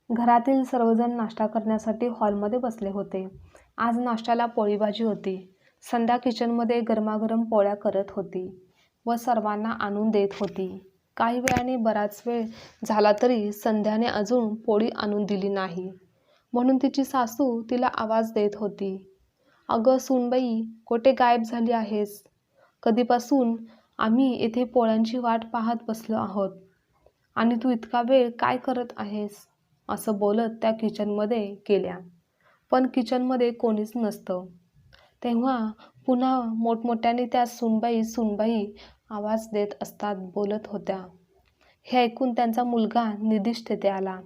घरातील सर्वजण नाश्ता करण्यासाठी हॉलमध्ये बसले होते. आज नाश्त्याला पोळी भाजी होती. संध्या किचनमध्ये गरमागरम पोळ्या करत होती व सर्वांना आणून देत होती. काही वेळाने बराच वेळ झाला तरी संध्याने अजून पोळी आणून दिली नाही. म्हणून तिची सासू तिला आवाज देत होती, "अगं सूनबाई, कुठे गायब झाली आहेस? कधीपासून आम्ही इथे पोळ्यांची वाट पाहत बसलो आहोत आणि तू इतका वेळ काय करत आहेस?" असं बोलत त्या किचनमध्ये गेल्या. पण किचनमध्ये कोणीच नसतं. तेव्हा पुन्हा मोठमोठ्याने त्या "सूनबाई, सूनबाई" आवाज देत असतात बोलत होत्या. हे ऐकून त्यांचा मुलगा निधिश तेथे आला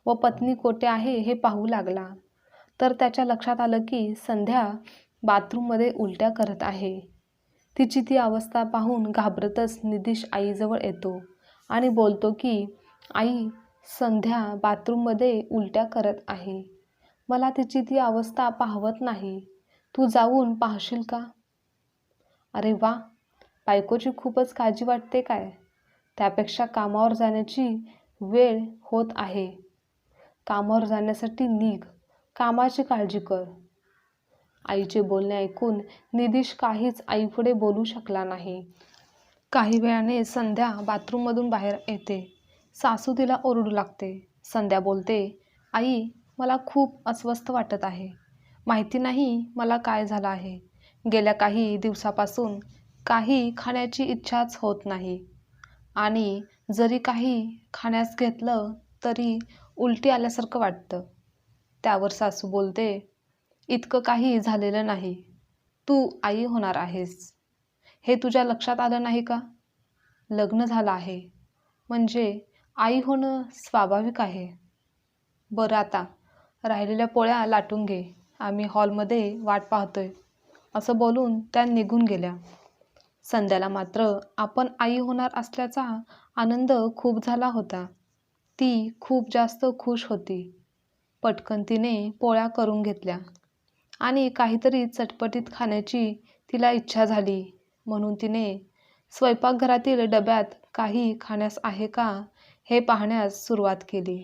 व पत्नी कोठे आहे हे पाहू लागला. तर त्याच्या लक्षात आलं की संध्या बाथरूममध्ये उलट्या करत आहे. तिची ती अवस्था पाहून घाबरतच निधिश आईजवळ येतो आणि बोलतो की, "आई, संध्या बाथरूममध्ये उलट्या करत आहे. मला तिची ती अवस्था पाहवत नाही. तू जाऊन पाहशील का?" अरे वा, बायकोची खूपच काळजी वाटते काय? त्यापेक्षा कामावर जाण्याची वेळ होत आहे. कामावर जाण्यासाठी निघ, कामाची काळजी कर. आईचे बोलणे ऐकून निधिश काहीच आईपुढे बोलू शकला नाही. काही वेळाने संध्या बाथरूममधून बाहेर येते. सासू तिला ओरडू लागते. संध्या बोलते, "आई, मला खूप अस्वस्थ वाटत आहे. माहिती नाही मला काय झालं आहे. गेल्या काही दिवसापासून काही खाण्याची इच्छाच होत नाही आणि जरी काही खाण्यास घेतलं तरी उलटी आल्यासारखं वाटतं." त्यावर सासू बोलते, "इतकं काही झालेलं नाही. तू आई होणार आहेस. हे तुझ्या लक्षात आलं नाही का? लग्न झालं आहे म्हणजे आई होणं स्वाभाविक आहे. बरं, आता राहिलेल्या पोळ्या लाटून घे. आम्ही हॉलमध्ये वाट पाहतोय." असं बोलून त्या निघून गेल्या. संध्याला मात्र आपण आई होणार असल्याचा आनंद खूप झाला होता. ती खूप जास्त खुश होती. पटकन तिने पोळ्या करून घेतल्या आणि काहीतरी चटपटीत खाण्याची तिला इच्छा झाली. म्हणून तिने स्वयंपाकघरातील डब्यात काही खाण्यास आहे का हे पाहण्यास सुरुवात केली.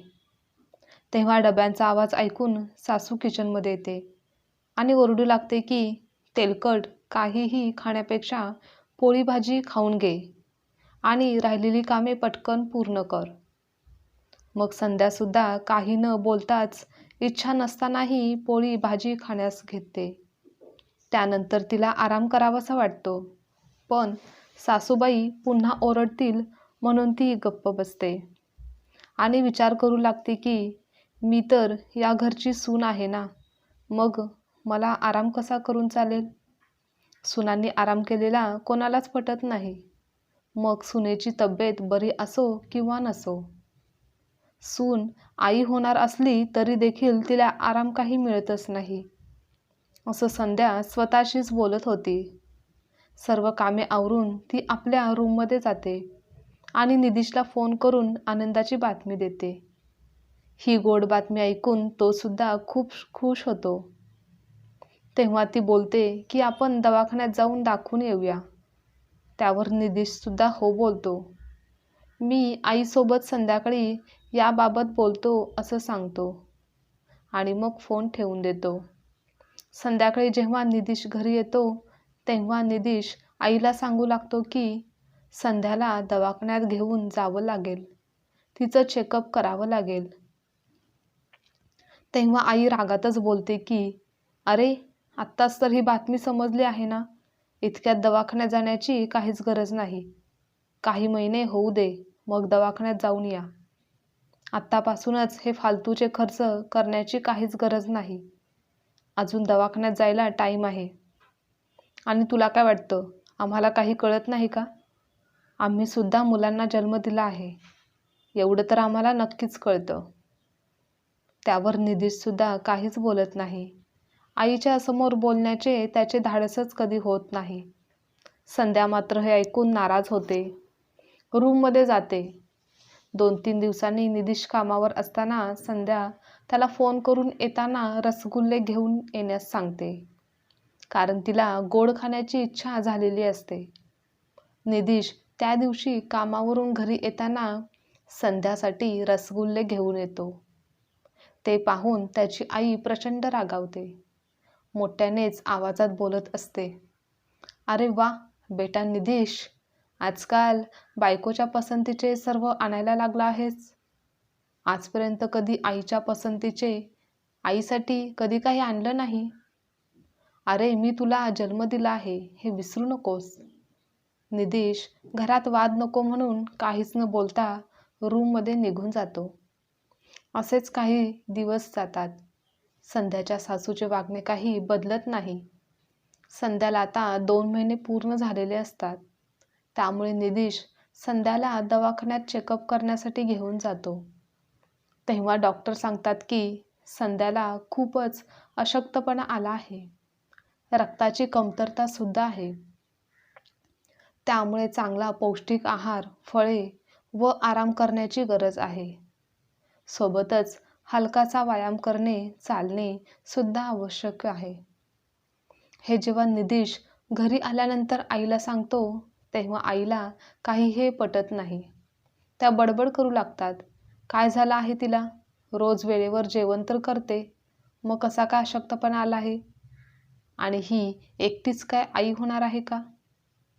तेव्हा डब्यांचा आवाज ऐकून सासू किचनमध्ये येते आणि ओरडू लागते की, "तेलकट काहीही खाण्यापेक्षा पोळी भाजी खाऊन घे आणि राहिलेली कामे पटकन पूर्ण कर." मग संध्यासुद्धा काही न बोलताच इच्छा नसतानाही पोळी भाजी खाण्यास घेते. त्यानंतर तिला आराम करावासा वाटतो. पण सासूबाई पुन्हा ओरडतील म्हणून ती गप्प बसते आणि विचार करू लागते की, "मी तर या घरची सून आहे ना, मग मला आराम कसा करून चालेल?" सुनांनी आराम केलेला कोणालाच पटत नाही. मग सुनेची तब्येत बरी असो किंवा नसो. सून आई होणार असली तरी देखील तिला आराम काही मिळतच नाही. असं संध्या स्वतःशीच बोलत होती. सर्व कामे आवरून ती आपल्या रूममध्ये जाते आणि निधिशला फोन करून आनंदाची बातमी देते. ही गोड बातमी ऐकून तो सुद्धा खूप खुश होतो. तेव्हा ती बोलते की आपण दवाखान्यात जाऊन दाखवून येऊया. त्यावर निधिश सुद्धा हो बोलतो. "मी आईसोबत संध्याकाळी याबाबत बोलतो" असं सांगतो आणि मग फोन ठेवून देतो. संध्याकाळी जेव्हा निधिश घरी येतो तेव्हा निधिश आईला सांगू लागतो की संध्याला दवाखान्यात घेऊन जावं लागेल, तिचं चेकअप करावं लागेल. तेव्हा आई रागातच बोलते की, "अरे, आत्ताच तर ही बातमी समजली आहे ना, इतक्यात दवाखान्यात जाण्याची काहीच गरज नाही. काही महिने होऊ दे, मग दवाखान्यात जाऊन या. आत्तापासूनच हे फालतूचे खर्च करण्याची काहीच गरज नाही. अजून दवाखान्यात जायला टाईम आहे. आणि तुला काय वाटतं, आम्हाला काही कळत नाही का? आम्ही सुद्धा मुलांना जन्म दिला आहे. एवढं तर आम्हाला नक्कीच कळतं." त्यावर निधिश सुद्धा काहीच बोलत नाही. आईच्या समोर बोलण्याचे त्याचे धाडसच कधी होत नाही. संध्या मात्र हे ऐकून नाराज होते. रूममध्ये जाते. 2-3 दिवसांनी निधिश कामावर असताना संध्या त्याला फोन करून येताना रसगुल्ले घेऊन येण्यास सांगते. कारण तिला गोड खाण्याची इच्छा झालेली असते. निधिश त्या दिवशी कामावरून घरी येताना संध्यासाठी रसगुल्ले घेऊन येतो. ते पाहून त्याची आई प्रचंड रागावते. मोठ्यानेच आवाजात बोलत असते, अरे वा बेटा निधीश, आजकाल बायकोच्या पसंतीचे सर्व आणायला लागला आहेस. आजपर्यंत कधी आईच्या पसंतीचे आईसाठी कधी काही आणलं नाही. अरे मी तुला जन्म दिला आहे हे विसरू नकोस. निधीश घरात वाद नको म्हणून काहीच न बोलता रूममध्ये निघून जातो. असेच काही दिवस जातात. संध्याच्या सासूचे वागणे काही बदलत नाही. संध्याला आता 2 महिने पूर्ण झालेले असतात. त्यामुळे निधीश संध्याला दवाखान्यात चेकअप करण्यासाठी घेऊन जातो. तेव्हा डॉक्टर सांगतात की संध्याला खूपच अशक्तपणा आला आहे. रक्ताची कमतरता सुद्धा आहे. त्यामुळे चांगला पौष्टिक आहार, फळे व आराम करण्याची गरज आहे. सोबतच हलकासा व्यायाम करणे, चालणे सुद्धा आवश्यक आहे. हे जेव्हा निधीश घरी आल्यानंतर आईला सांगतो, तेव्हा आईला काही हे पटत नाही. त्या बडबड करू लागतात, काय झालं आहे तिला? रोज वेळेवर जेवण तर करते, मग कसा काय अशक्तपणा आला आहे? आणि ही एकटीच काय आई होणार आहे का?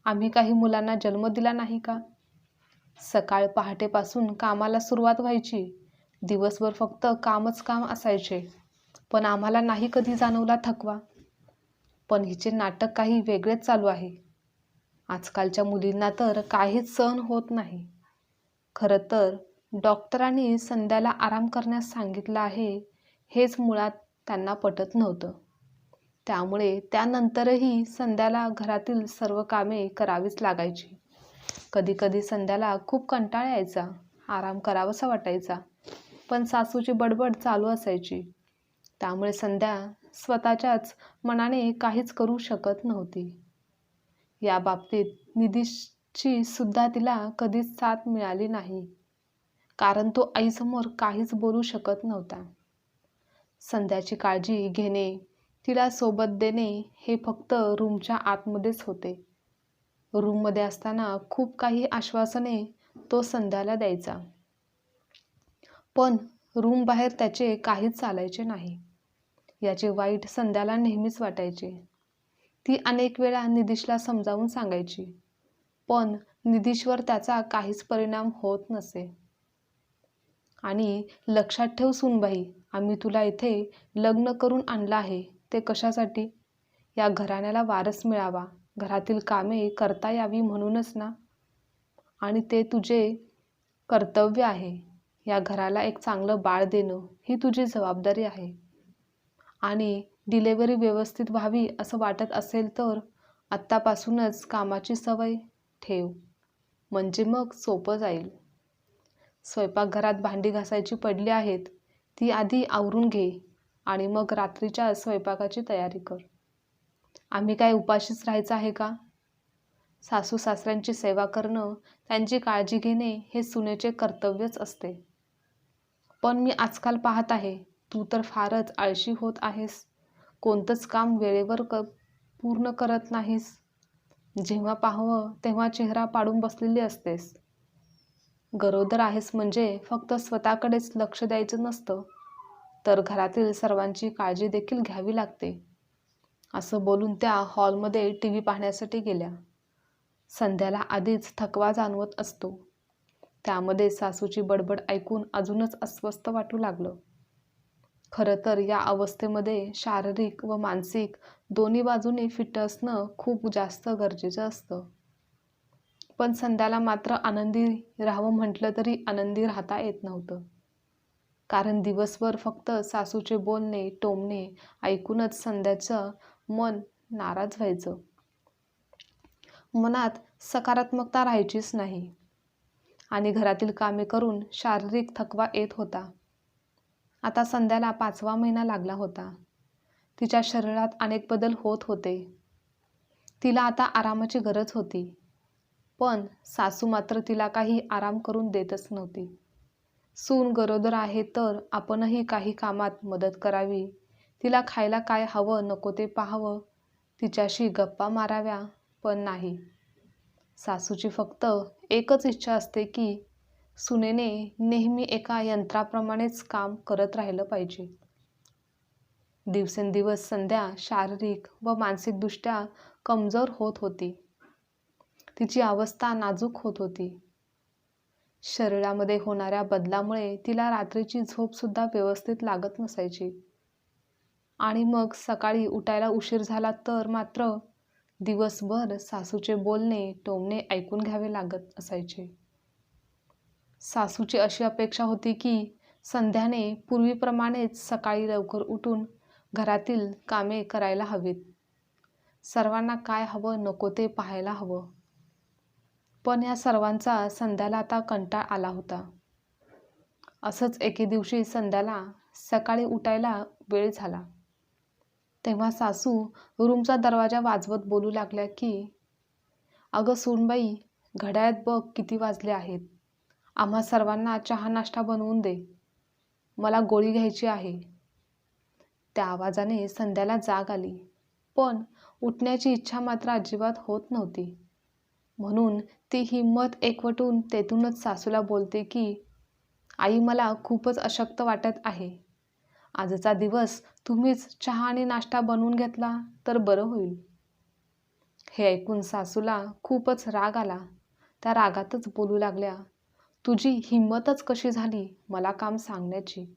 आम्ही काही मुलांना जन्म दिला नाही का? सकाळ पहाटेपासून कामाला सुरुवात व्हायची. दिवसभर फक्त कामच काम असायचे, पण आम्हाला नाही कधी जाणवला थकवा. पण हिचे नाटक काही वेगळेच चालू आहे. आजकालच्या मुलींना तर काहीच सहन होत नाही. खरं तर डॉक्टरांनी संध्याला आराम करण्यास सांगितलं आहे, हेच मुळात त्यांना पटत नव्हतं. त्यामुळे त्यानंतरही संध्याला घरातील सर्व कामे करावीच लागायची. कधीकधी संध्याला खूप कंटाळा यायचा, आराम करावासा वाटायचा, पण सासूची बडबड चालू असायची. त्यामुळे संध्या स्वतःच्याच मनाने काहीच करू शकत नव्हती. या बाबतीत निधीशची सुद्धा तिला कधीच साथ मिळाली नाही, कारण तो आईसमोर काहीच बोलू शकत नव्हता. संध्याची काळजी घेणे, तिला सोबत देणे हे फक्त रूमच्या आतमध्येच होते. रूममध्ये असताना खूप काही आश्वासने तो संध्याला द्यायचा, पण रूम बाहेर त्याचे काहीच चालायचे नाही. याचे वाईट संध्याला नेहमीच वाटायचे. ती अनेक वेळा निधीशला समजावून सांगायची, पण निधीशवर त्याचा काहीच परिणाम होत नसे. आणि लक्षात ठेव सूनबाई, आम्ही तुला इथे लग्न करून आणलं आहे ते कशासाठी? या घराण्याला वारस मिळावा, घरातील कामे करता यावी म्हणूनच ना. आणि ते तुझे कर्तव्य आहे. या घराला एक चांगलं बाळ देणं ही तुझी जबाबदारी आहे. आणि डिलेव्हरी व्यवस्थित व्हावी असं वाटत असेल तर आत्तापासूनच कामाची सवय ठेव, म्हणजे मग सोपं जाईल. स्वयंपाकघरात भांडी घासायची पडली आहेत, ती आधी आवरून घे आणि मग रात्रीच्या स्वयंपाकाची तयारी कर. आम्ही काय उपाशीच राहायचं आहे का? सासू सासऱ्यांची सेवा करणं, त्यांची काळजी घेणे हे सुनेचे कर्तव्यच असते. पण मी आजकाल पाहत आहे, तू तर फारच आळशी होत आहेस. कोणतंच काम वेळेवर पूर्ण करत नाहीस. जेव्हा पाहावं तेव्हा चेहरा पाडून बसलेली असतेस. गरोदर आहेस म्हणजे फक्त स्वतःकडेच लक्ष द्यायचं नसतं, तर घरातील सर्वांची काळजी देखील घ्यावी लागते. असं बोलून त्या हॉलमध्ये TV पाहण्यासाठी गेल्या. संध्याला आधीच थकवा जाणवत असतो. त्यामध्ये सासूची बडबड ऐकून अजूनच अस्वस्थ वाटू लागलं. खरं तर या अवस्थेमध्ये शारीरिक व मानसिक दोन्ही बाजूने फिट असणं खूप जास्त गरजेचं असतं. पण संध्याला मात्र आनंदी राहावं म्हटलं तरी आनंदी राहता येत नव्हतं. कारण दिवसभर फक्त सासूचे बोलणे, टोमणे ऐकूनच संध्याचं मन नाराज व्हायचं. मनात सकारात्मकता राहायचीच नाही आणि घरातील कामे करून शारीरिक थकवा येत होता. आता संध्याला 5वा महिना लागला होता. तिच्या शरीरात अनेक बदल होत होते. तिला आता आरामाची गरज होती. पण सासू मात्र तिला काही आराम करून देतच नव्हती. सून गरोदर आहे तर आपणही काही कामात मदत करावी. तिला खायला काय हवं नको ते पाहावं, तिच्याशी गप्पा माराव्या, पण नाही. सासूची फक्त एकच इच्छा असते की सुनेने नेहमी एका यंत्राप्रमाणेच काम करत राहिलं पाहिजे. दिवसेंदिवस संध्या शारीरिक व मानसिकदृष्ट्या कमजोर होत होती. तिची अवस्था नाजूक होत होती. शरीरामध्ये होणाऱ्या बदलामुळे तिला रात्रीची झोपसुद्धा व्यवस्थित लागत नसायची. आणि मग सकाळी उठायला उशीर झाला तर मात्र दिवसभर सासूचे बोलणे, टोमणे ऐकून घ्यावे लागत असायचे. सासूची अशी अपेक्षा होती की संध्याने पूर्वीप्रमाणेच सकाळी लवकर उठून घरातील कामे करायला हवीत. सर्वांना काय हवं नको ते पाहायला हवं. पण या सर्वांचा संध्याला आता कंटाळ आला होता. असंच एके दिवशी संध्याला सकाळी उठायला वेळ झाला. तेव्हा सासू रूमचा दरवाजा वाजवत बोलू लागल्या की, "अगं सूनबाई, घड्याळात बघ किती वाजले आहेत. आम्हा सर्वांना चहा नाश्ता बनवून दे. मला गोळी घ्यायची आहे." त्या आवाजाने संध्याला जाग आली, पण उठण्याची इच्छा मात्र अजिबात होत नव्हती. म्हणून ती हिंमत एकवटून तेथूनच सासूला बोलते की, "आई, मला खूपच अशक्त वाटत आहे. आजचा दिवस तुम्हीच चहा आणि नाश्ता बनवून घेतला तर बरं होईल." हे ऐकून सासूला खूपच राग आला. त्या रागातच बोलू लागल्या, "तुझी हिंमतच कशी झाली मला काम सांगण्याची?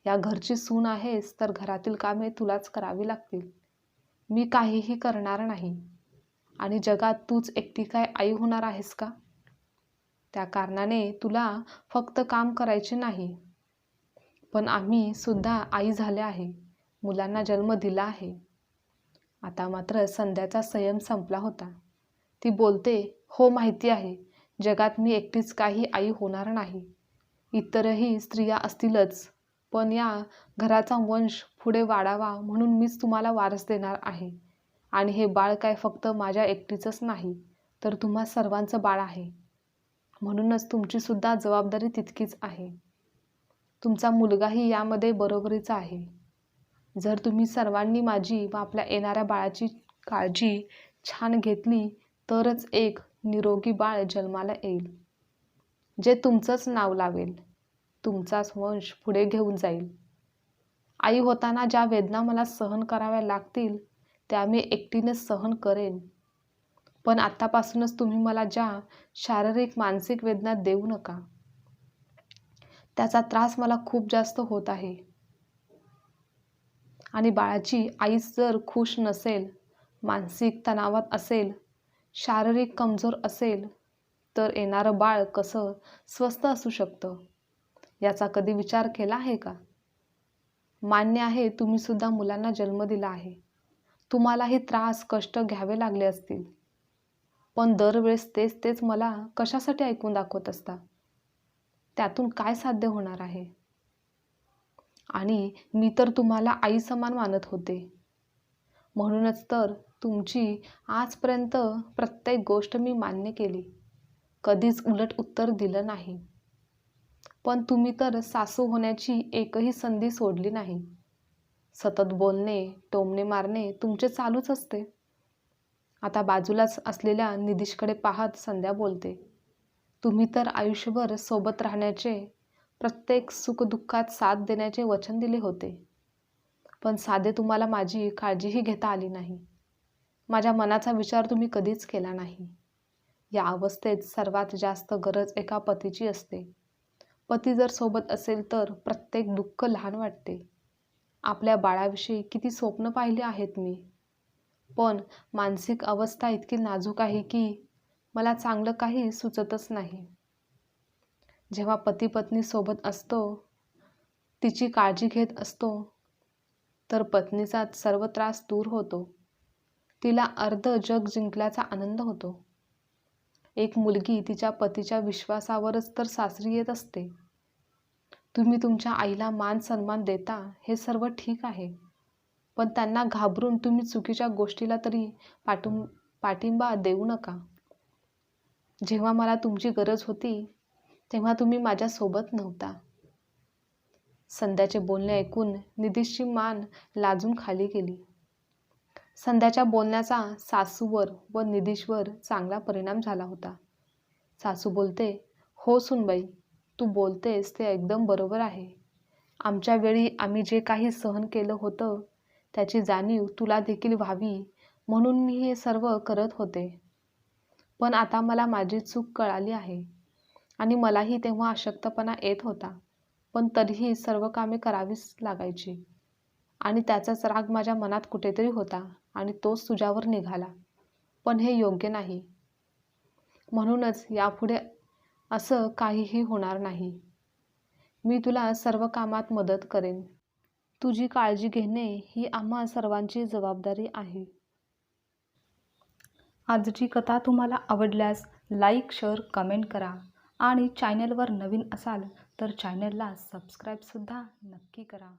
या घरची सून आहेस तर घरातील कामे तुलाच करावी लागतील. मी काहीही करणार नाही. आणि जगात तूच एकटी काय आई होणार आहेस का? त्या कारणाने तुला फक्त काम करायचे नाही, पण आम्ही सुद्धा आई झाले आहे, मुलांना जन्म दिला आहे." आता मात्र संध्याचा संयम संपला होता. ती बोलते, "हो, माहिती आहे. जगात मी एकटीच काही आई होणार नाही. इतरही स्त्रिया असतीलच, पण या घराचा वंश पुढे वाढावा म्हणून मीच तुम्हाला वारस देणार आहे. आणि हे बाळ काय फक्त माझ्या एकटीचंच नाही, तर तुम्हा सर्वांचं बाळ आहे. म्हणूनच तुमची सुद्धा जबाबदारी तितकीच आहे. तुमचा मुलगाही यामध्ये बरोबरीचा आहे. जर तुम्ही सर्वांनी माझी व आपल्या येणाऱ्या बाळाची काळजी छान घेतली तरच एक निरोगी बाळ जन्माला येईल, जे तुमचंच नाव लावेल, तुमचाच वंश पुढे घेऊन जाईल. आई होताना ज्या वेदना मला सहन कराव्या लागतील त्या मी एकटीनेच सहन करेन. पण आत्तापासूनच तुम्ही मला ज्या शारीरिक मानसिक वेदना देऊ नका. त्याचा त्रास मला खूप जास्त होत आहे. आणि बाळाची आईच जर खुश नसेल, मानसिक तणावात असेल, शारीरिक कमजोर असेल, तर येणारं बाळ कसं स्वस्थ असू शकतं, याचा कधी विचार केला आहे का? मान्य आहे, तुम्ही सुद्धा मुलांना जन्म दिला आहे. तुम्हालाही त्रास, कष्ट घ्यावे लागले असतील. पण दरवेळेस तेच तेच मला कशासाठी ऐकून दाखवत असता? त्यातून काय साध्य होणार आहे? आणि मी तर तुम्हाला आई समान मानत होते. म्हणूनच तर तुमची आजपर्यंत प्रत्येक गोष्ट मी मान्य केली. कधीच उलट उत्तर दिलं नाही. पण तुम्ही तर सासू होण्याची एकही संधी सोडली नाही. सतत बोलणे, टोमणे मारणे तुमचे चालूच असते." आता बाजूलाच असलेल्या निधीशकडे पाहत संध्या बोलते, "तुम्ही तर आयुष्यभर सोबत राहण्याचे, प्रत्येक सुखदुःखात साथ देण्याचे वचन दिले होते. पण साधे तुम्हाला माझी काळजीही घेता आली नाही. माझ्या मनाचा विचार तुम्ही कधीच केला नाही. या अवस्थेत सर्वात जास्त गरज एका पतीची असते. पती जर सोबत असेल तर प्रत्येक दुःख लहान वाटते. आपल्या बाळाविषयी किती स्वप्न पाहिली आहेत मी. पण मानसिक अवस्था इतकी नाजूक आहे की मला चांगलं काही सुचतच नाही. जेव्हा पती पत्नी सोबत असतो, तिची काळजी घेत असतो, तर पत्नीचा सर्व त्रास दूर होतो. तिला अर्ध जग जिंकल्याचा आनंद होतो. एक मुलगी तिच्या पतीच्या विश्वासावरच तर सासरी येत असते. तुम्ही तुमच्या आईला मान सन्मान देता, हे सर्व ठीक आहे. पण त्यांना घाबरून तुम्ही चुकीच्या गोष्टीला तरी पाठिंबा देऊ नका. जेव्हा मला तुमची गरज होती तेव्हा तुम्ही माझ्यासोबत नव्हता." संध्याचे बोलणे ऐकून निधीशची मान लाजून खाली गेली. संध्याच्या बोलण्याचा सासूवर व निधीशवर चांगला परिणाम झाला होता. सासू बोलते, "हो सूनबाई, तू बोलतेस ते एकदम बरोबर आहे. आमच्या वेळी आम्ही जे काही सहन केलं होतं त्याची जाणीव तुला देखील व्हावी म्हणून मी हे सर्व करत होते. पण आता मला माझी चूक कळाली आहे आणि मलाही तेव्हा अशक्तपणा येत होता. पण तरीही सर्व कामे करावीच लागायची आणि त्याचाच राग माझ्या मनात कुठेतरी होता आणि तोच तुझ्यावर निघाला. पण हे योग्य नाही. म्हणूनच यापुढे असं काहीही होणार नाही. मी तुला सर्व कामात मदत करेन. तुझी काळजी घेणे ही आम्हा सर्वांची जबाबदारी आहे. आजची कथा तुम्हाला आवडल्यास लाईक, शेअर, कमेंट करा आणि चॅनलवर नवीन असाल तर चॅनलला सबस्क्राईबसुद्धा नक्की करा.